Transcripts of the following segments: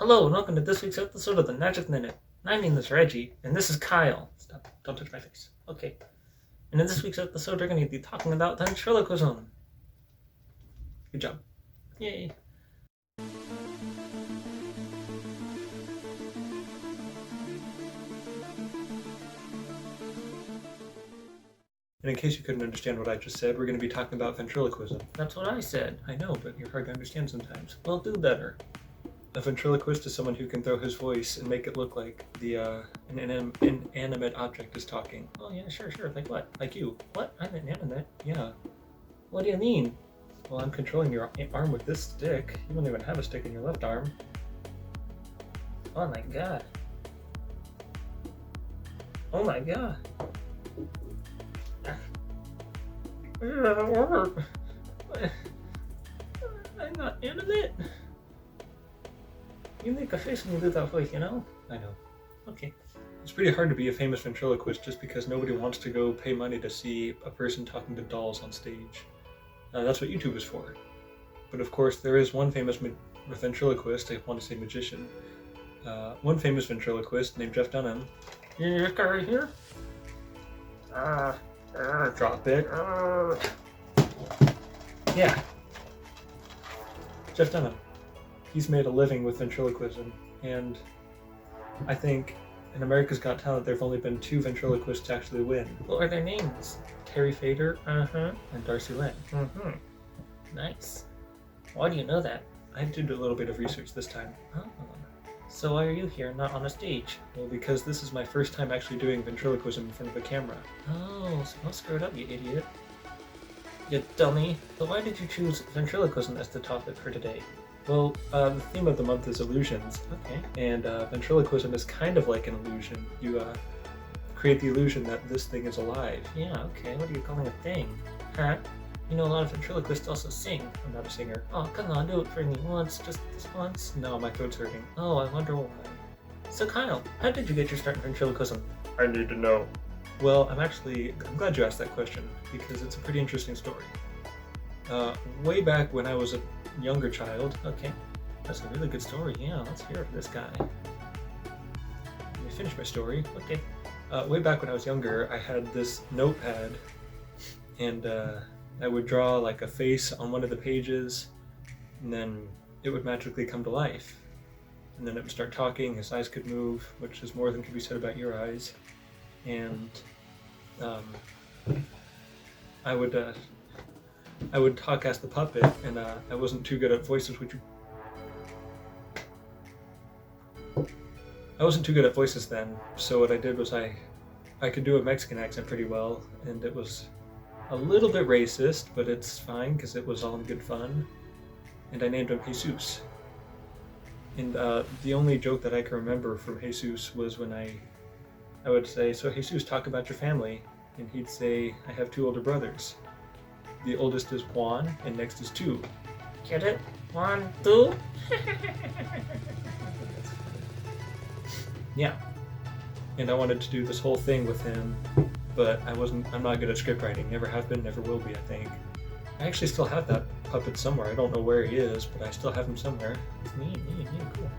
Hello and welcome to this week's episode of the Magic Minute. My name is Reggie, and this is Kyle. Stop, don't touch my face. Okay. And in this week's episode, we're going to be talking about ventriloquism. Good job. Yay. And in case you couldn't understand what I just said, we're going to be talking about ventriloquism. That's what I said. I know, but you're hard to understand sometimes. Well, do better. A ventriloquist is someone who can throw his voice and make it look like an inanimate object is talking. Oh yeah, sure. Like what? Like you. What? I'm inanimate? Yeah. What do you mean? Well, I'm controlling your arm with this stick. You don't even have a stick in your left arm. Oh my god. Oh my god. I'm not animate. You make a face when you do that voice, you know? I know. Okay. It's pretty hard to be a famous ventriloquist just because nobody wants to go pay money to see a person talking to dolls on stage. That's what YouTube is for. But of course, there is one famous ventriloquist, I want to say magician. One famous ventriloquist named Jeff Dunham. You know this guy right here? Drop it. Yeah. Jeff Dunham. He's made a living with ventriloquism, and I think in America's Got Talent there have only been 2 ventriloquists to actually win. What are their names? Terry Fader, and Darcy Lynn. Nice. Why do you know that? I did do a little bit of research this time. Oh. So why are you here, not on a stage? Well, because this is my first time actually doing ventriloquism in front of a camera. Oh, so don't screw it up, you idiot. You dummy. But why did you choose ventriloquism as the topic for today? Well, the theme of the month is illusions. Okay. And ventriloquism is kind of like an illusion. You create the illusion that this thing is alive. Yeah, okay. What are you calling a thing? Huh? You know, a lot of ventriloquists also sing. I'm not a singer. Oh, come on, do it for me once. Just this once? No, my throat's hurting. Oh, I wonder why. So Kyle, how did you get your start in ventriloquism? I need to know. Well, I'm glad you asked that question because it's a pretty interesting story. Way back when I was a younger child. Okay, that's a really good story. Yeah, let's hear it for this guy. Let me finish my story. Okay. Way back when I was younger, I had this notepad, and I would draw like a face on one of the pages, and then it would magically come to life. And then it would start talking, his eyes could move, which is more than could be said about your eyes. And I would talk as the puppet, and I wasn't too good at voices, I wasn't too good at voices then, so what I did was I could do a Mexican accent pretty well, and it was a little bit racist, but it's fine because it was all in good fun. And I named him Jesus. And the only joke that I can remember from Jesus was when I would say, "So Jesus, talk about your family," and he'd say, "I have 2 older brothers. The oldest is Juan, and next is 2. Get it? 1, 2? Yeah. And I wanted to do this whole thing with him, but I'm not good at script writing. Never have been, never will be, I think. I actually still have that puppet somewhere. I don't know where he is, but I still have him somewhere. It's me, cool.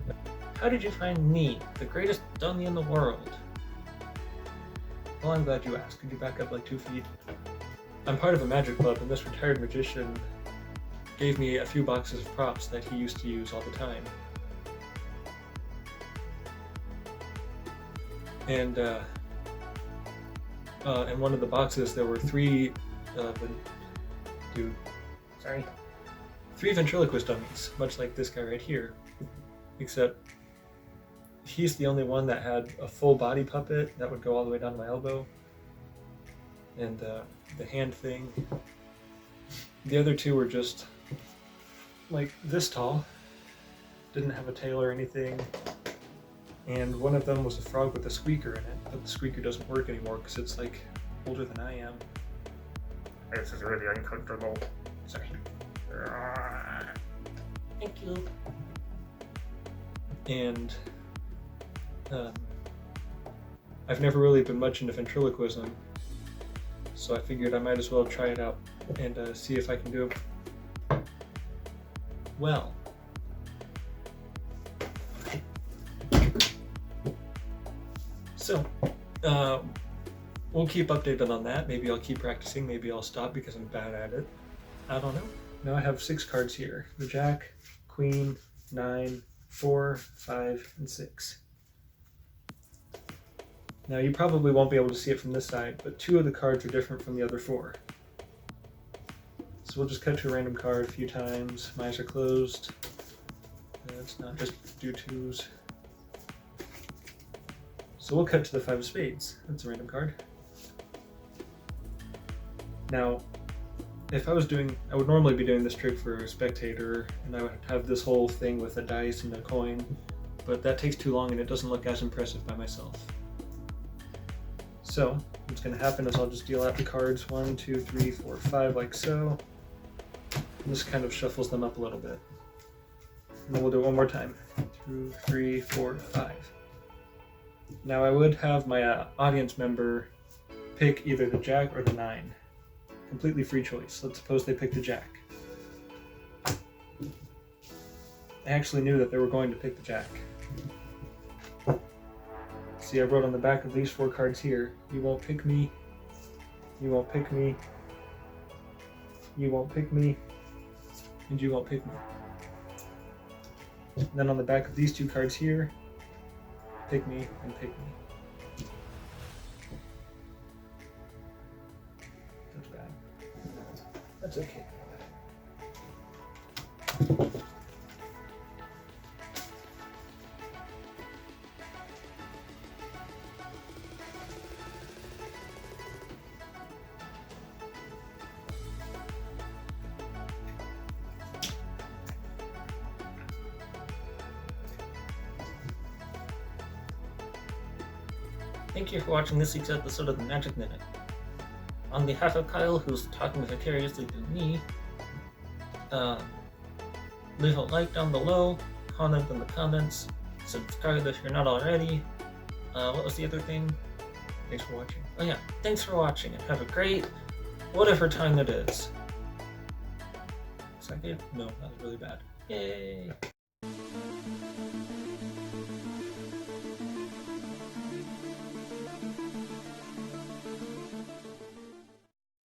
Yeah. How did you find me, the greatest dummy in the world? Well, I'm glad you asked. Could you back up like 2 feet? I'm part of a magic club, and this retired magician gave me a few boxes of props that he used to use all the time. And in one of the boxes there were 3 ventriloquist dummies, much like this guy right here, except he's the only one that had a full body puppet that would go all the way down to my elbow, and the hand thing. The other 2 were just like this tall, didn't have a tail or anything, and one of them was a frog with a squeaker in it, but the squeaker doesn't work anymore because it's like older than I am. This is really uncomfortable. Sorry. Thank you. And I've never really been much into ventriloquism, so I figured I might as well try it out and see if I can do it well. So, we'll keep updated on that. Maybe I'll keep practicing. Maybe I'll stop because I'm bad at it. I don't know. Now I have 6 cards here. The Jack, Queen, 9, 4, 5, and 6. Now you probably won't be able to see it from this side, but 2 of the cards are different from the other 4. So we'll just cut to a random card a few times. My eyes are closed. Let's not just do 2s. So we'll cut to the 5 of spades. That's a random card. Now, if I would normally be doing this trick for a spectator, and I would have this whole thing with a dice and a coin, but that takes too long and it doesn't look as impressive by myself. So, what's going to happen is I'll just deal out the cards 1, 2, 3, 4, 5, like so. And this kind of shuffles them up a little bit. And then we'll do it one more time. 2, 3, 4, 5. Now I would have my audience member pick either the Jack or the 9. Completely free choice. Let's suppose they pick the Jack. I actually knew that they were going to pick the Jack. See, I wrote on the back of these 4 cards here, you won't pick me, you won't pick me, you won't pick me, and you won't pick me. And then on the back of these 2 cards here, pick me and pick me. That's bad. That's okay. Thank you for watching this week's episode of the Magic Minute. On behalf of Kyle, who's talking vicariously through me, leave a like down below, comment in the comments, subscribe if you're not already. What was the other thing? Thanks for watching. Oh yeah, thanks for watching and have a great whatever time it is. Is that good? No, that was really bad. Yay!